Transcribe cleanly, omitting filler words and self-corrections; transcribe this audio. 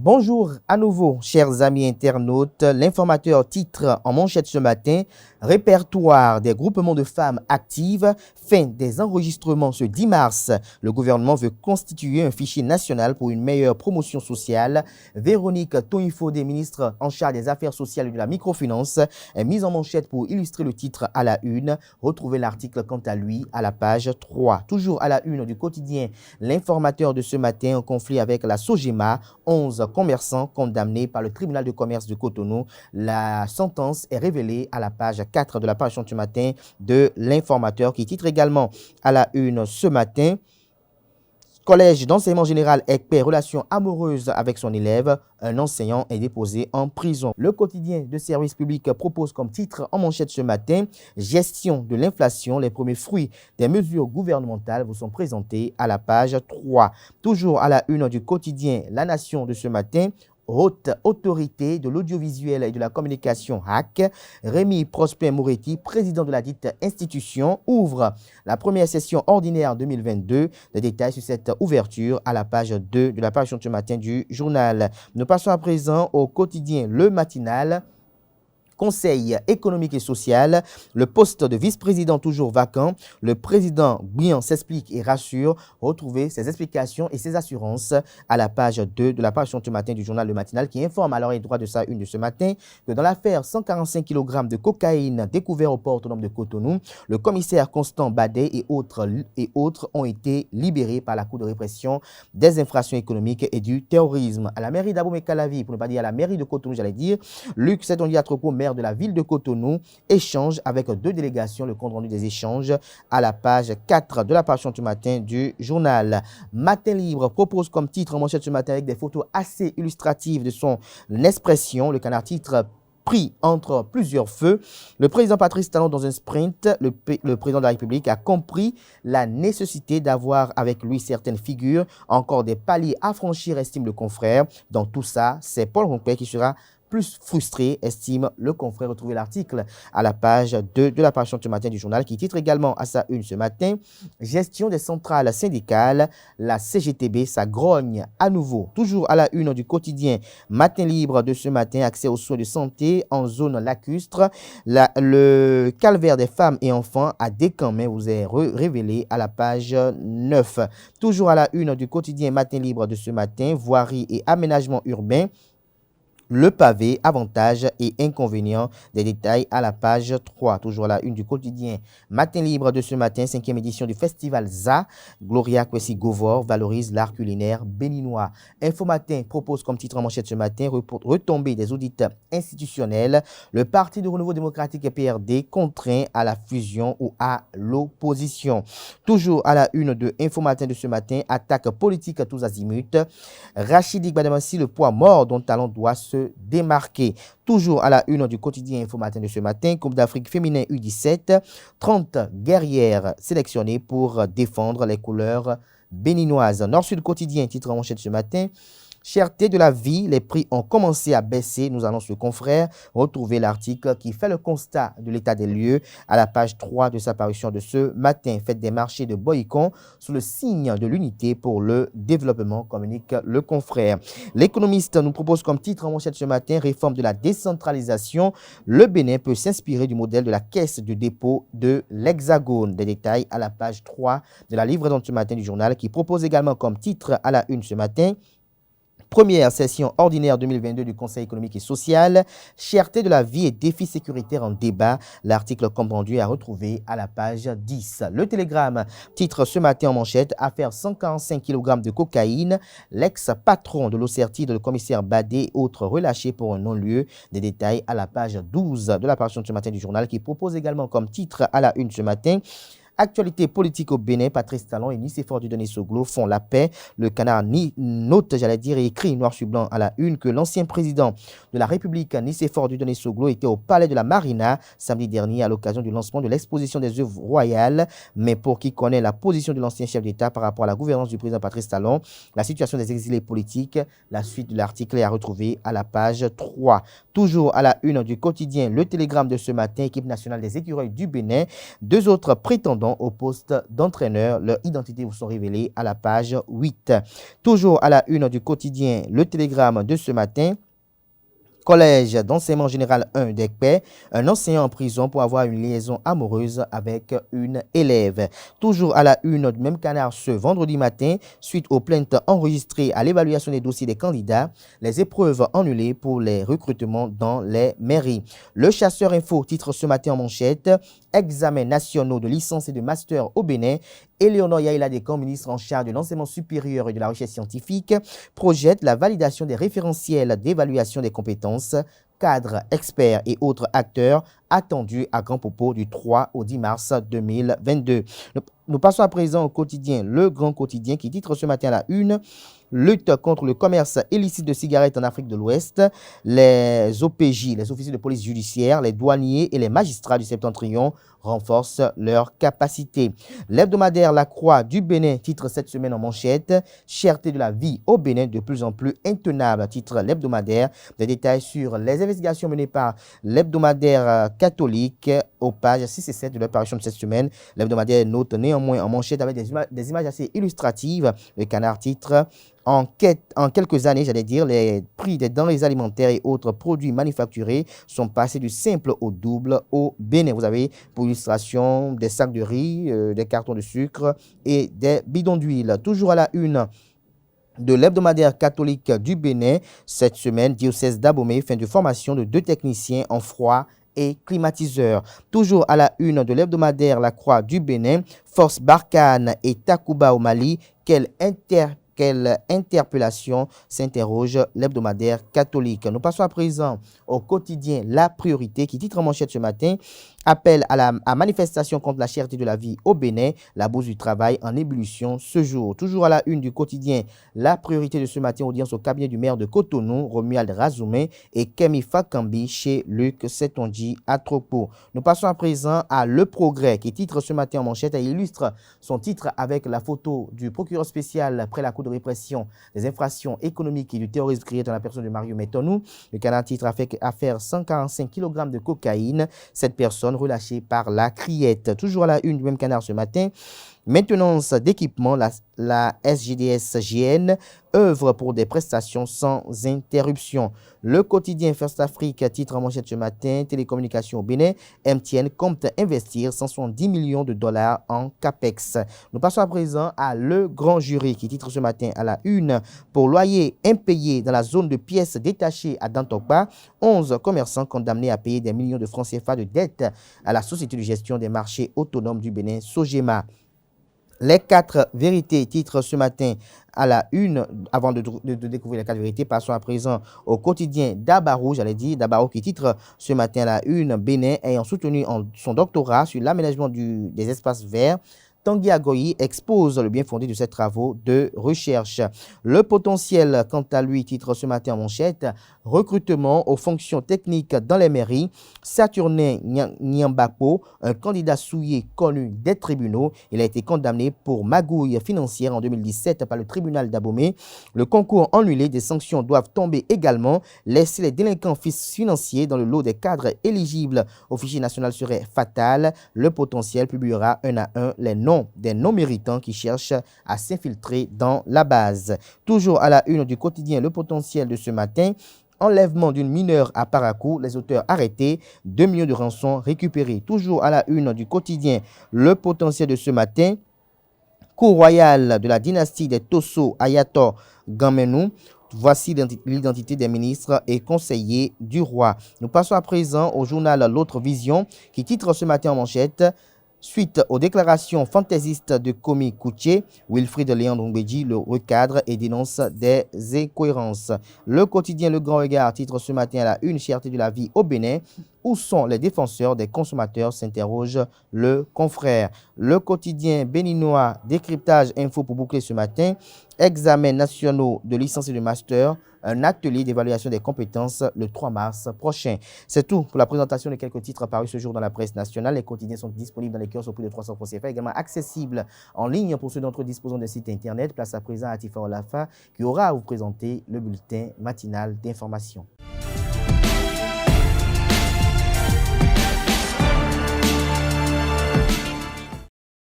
Bonjour à nouveau, chers amis internautes. L'informateur titre en manchette ce matin: répertoire des groupements de femmes actives, fin des enregistrements ce 10 mars. Le gouvernement veut constituer un fichier national pour une meilleure promotion sociale. Véronique Toinfodé, ministre en charge des affaires sociales et de la microfinance, est mise en manchette pour illustrer le titre à la une. Retrouvez l'article quant à lui à la page 3. Toujours à la une du quotidien, l'informateur de ce matin en conflit avec la Sogema, 11 commerçants condamnés par le tribunal de commerce de Cotonou. La sentence est révélée à la page 4 de la parution du matin de l'informateur, qui titre également à la une ce matin: Collège d'enseignement général ECPE, relation amoureuse avec son élève, un enseignant est déposé en prison. Le quotidien de service public propose comme titre en manchette ce matin: gestion de l'inflation, les premiers fruits des mesures gouvernementales vous sont présentés à la page 3. Toujours à la une du quotidien La Nation de ce matin: haute autorité de l'audiovisuel et de la communication HAC, Rémi Prosper Moretti, président de la dite institution, ouvre la première session ordinaire 2022. Les détails sur cette ouverture à la page 2 de la parution ce matin du journal. Nous passons à présent au quotidien Le Matinal. Conseil économique et social, le poste de vice-président toujours vacant. Le président Guian s'explique et rassure. Retrouvez ses explications et ses assurances à la page 2 de la parution ce matin du journal Le Matinal, qui informe à l'oreille droite de sa une de ce matin que dans l'affaire 145 kg de cocaïne découvert au port autonome de Cotonou, le commissaire Constant Badet et autres ont été libérés par la Cour de répression des infractions économiques et du terrorisme. À la mairie d'Abomey-Calavi, pour ne pas dire à la mairie de Cotonou, j'allais dire, Luc Setondiatropo, maire de la ville de Cotonou, échange avec deux délégations. Le compte rendu des échanges à la page 4 de la parution du matin du journal. Matin Libre propose comme titre en manchette ce matin, avec des photos assez illustratives de son expression, le canard titre: pris entre plusieurs feux. Le président Patrice Talon dans un sprint. Le président de la République a compris la nécessité d'avoir avec lui certaines figures, encore des paliers à franchir, estime le confrère. Dans tout ça, c'est Paul Ronquet qui sera plus frustré, estime le confrère. Retrouvez l'article à la page 2 de la parution ce matin du journal, qui titre également à sa une ce matin: gestion des centrales syndicales, la CGTB, ça grogne à nouveau. Toujours à la une du quotidien Matin Libre de ce matin, accès aux soins de santé en zone lacustre. Le calvaire des femmes et enfants à Descamps vous est révélé à la page 9. Toujours à la une du quotidien Matin Libre de ce matin, voirie et aménagement urbain, le pavé, avantages et inconvénients. Des détails à la page 3. Toujours à la une du quotidien Matin Libre de ce matin, 5e édition du festival ZA. Gloria Kwesi Govor valorise l'art culinaire béninois. Info Matin propose comme titre en manchette ce matin: retombée des audits institutionnels. Le Parti de renouveau démocratique et PRD contraint à la fusion ou à l'opposition. Toujours à la une de Info Matin de ce matin, attaque politique à tous azimuts. Rachidi Gbadamassi, le poids mort dont Talon doit se démarquer. Toujours à la une du quotidien Info Matin de ce matin, Coupe d'Afrique féminin U17, 30 guerrières sélectionnées pour défendre les couleurs béninoises. Nord-Sud quotidien titre en manchette ce matin: cherté de la vie, les prix ont commencé à baisser, nous annonce le confrère. Retrouvez l'article qui fait le constat de l'état des lieux à la page 3 de sa parution de ce matin. Fête des marchés de Boycon sous le signe de l'unité pour le développement, communique le confrère. L'économiste nous propose comme titre en manchette ce matin: réforme de la décentralisation, le Bénin peut s'inspirer du modèle de la caisse de dépôt de l'Hexagone. Des détails à la page 3 de la livraison de ce matin du journal, qui propose également comme titre à la une ce matin: première session ordinaire 2022 du Conseil économique et social, cherté de la vie et défis sécuritaires en débat. L'article compte rendu à retrouver à la page 10. Le Télégramme titre ce matin en manchette: affaire 145 kg de cocaïne, l'ex-patron de l'Ocertide, le commissaire Badé, autres relâchés pour un non-lieu. Des détails à la page 12 de la parution de ce matin du journal, qui propose également comme titre à la une ce matin: actualité politique au Bénin, Patrice Talon et Nicéphore Dieudonné Soglo font la paix. Le canard note, et écrit noir sur blanc à la une que l'ancien président de la République, Nicéphore Dieudonné Soglo, était au palais de la Marina samedi dernier à l'occasion du lancement de l'exposition des œuvres royales. Mais pour qui connaît la position de l'ancien chef d'État par rapport à la gouvernance du président Patrice Talon, la situation des exilés politiques, la suite de l'article est à retrouver à la page 3. Toujours à la une du quotidien Le Télégramme de ce matin, équipe nationale des écureuils du Bénin, deux autres prétendants prétendants au poste d'entraîneur. Leurs identités vous sont révélées à la page 8. Toujours à la une du quotidien Le Télégramme de ce matin. Collège d'enseignement général 1 d'Ekpé, un enseignant en prison pour avoir une liaison amoureuse avec une élève. Toujours à la une du même canard ce vendredi matin, suite aux plaintes enregistrées à l'évaluation des dossiers des candidats, les épreuves annulées pour les recrutements dans les mairies. Le Chasseur Info titre ce matin en manchette, examens nationaux de licence et de master au Bénin. Éléonore Yaïla Descamps, ministre en charge de l'enseignement supérieur et de la recherche scientifique, projette la validation des référentiels d'évaluation des compétences, cadres, experts et autres acteurs attendus à Grand Popo du 3 au 10 mars 2022. Nous passons à présent au quotidien, Le Grand Quotidien, qui titre ce matin à la une, lutte contre le commerce illicite de cigarettes en Afrique de l'Ouest. Les OPJ, les officiers de police judiciaire, les douaniers et les magistrats du Septentrion renforcent leurs capacités. L'hebdomadaire La Croix du Bénin titre cette semaine en manchette, cherté de la vie au Bénin de plus en plus intenable, titre l'hebdomadaire. Des détails sur les investigations menées par l'hebdomadaire catholique aux pages 6 et 7 de leur parution de cette semaine. L'hebdomadaire note néanmoins en manchette avec des images assez illustratives. Le Canard titre en quelques années, j'allais dire, les prix des denrées alimentaires et autres produits manufacturés sont passés du simple au double au Bénin. Vous avez pour illustration des sacs de riz, des cartons de sucre et des bidons d'huile. Toujours à la une de l'hebdomadaire catholique du Bénin, cette semaine, diocèse d'Abomey, fin de formation de 2 techniciens en froid et climatiseurs. Toujours à la une de l'hebdomadaire La Croix du Bénin, force Barkhane et Takuba au Mali, quelle interpellation, s'interroge l'hebdomadaire catholique. Nous passons à présent au quotidien La Priorité qui titre en manchette ce matin, appel à manifestation contre la cherté de la vie au Bénin, la bourse du travail en ébullition ce jour. Toujours à la une du quotidien La Priorité de ce matin, audience au cabinet du maire de Cotonou, Romuald Razoumé et Kemi Fakambi chez Luc Setonji à Tropo. Nous passons à présent à Le Progrès qui titre ce matin en manchette et illustre son titre avec la photo du procureur spécial près la Cour de répression des infractions économiques et du terrorisme créé dans la personne de Mario Metonou. Le Canada titre affaire 145 kg de cocaïne. Cette personne relâchée par la criette. Toujours à la une du même Canard ce matin. Maintenance d'équipement, la SGDS-GN œuvre pour des prestations sans interruption. Le quotidien First Afrique titre en manchette ce matin, télécommunications au Bénin, MTN compte investir 170 millions de dollars en CAPEX. Nous passons à présent à Le Grand Jury qui titre ce matin à la une, pour loyer impayé dans la zone de pièces détachées à Dantokba, 11 commerçants condamnés à payer des millions de francs CFA de dettes à la Société de gestion des marchés autonomes du Bénin, Sogema. Les 4 vérités titrent ce matin à la une. Avant de découvrir les 4 vérités, passons à présent au quotidien Dabarou, Dabarou qui titre ce matin à la une, Bénin ayant soutenu son doctorat sur l'aménagement des espaces verts. Tanguy Agoyi expose le bien fondé de ses travaux de recherche. Le potentiel, quant à lui, titre ce matin en manchette, recrutement aux fonctions techniques dans les mairies. Saturnin Nyambakpo, un candidat souillé connu des tribunaux. Il a été condamné pour magouille financière en 2017 par le tribunal d'Abomey. Le concours annulé, des sanctions doivent tomber également. Laisser les délinquants financiers dans le lot des cadres éligibles au fichier national serait fatal. Le potentiel publiera un à un les noms des non-méritants qui cherchent à s'infiltrer dans la base. Toujours à la une du quotidien Le Potentiel de ce matin, enlèvement d'une mineure à Parakou, les auteurs arrêtés, 2 millions de rançons récupérées. Toujours à la une du quotidien Le Potentiel de ce matin, cour royale de la dynastie des Tosso Ayator Gamenou. Voici l'identité des ministres et conseillers du roi. Nous passons à présent au journal L'Autre Vision qui titre ce matin en manchette, suite aux déclarations fantaisistes de Komi Koutié, Wilfried Léandre-Ngbeji le recadre et dénonce des incohérences. Le quotidien Le Grand Regard titre ce matin à la une, cherté de la vie au Bénin. Où sont les défenseurs des consommateurs, s'interroge le confrère. Le quotidien béninois Décryptage Info pour boucler ce matin. Examens nationaux de licence et de master. Un atelier d'évaluation des compétences le 3 mars prochain. C'est tout pour la présentation de quelques titres parus ce jour dans la presse nationale. Les quotidiens sont disponibles dans les kiosques au prix de 300 francs CFA, également accessibles en ligne pour ceux d'entre eux disposant d'un site internet. Place à présent à Tifa Olafa qui aura à vous présenter le bulletin matinal d'information.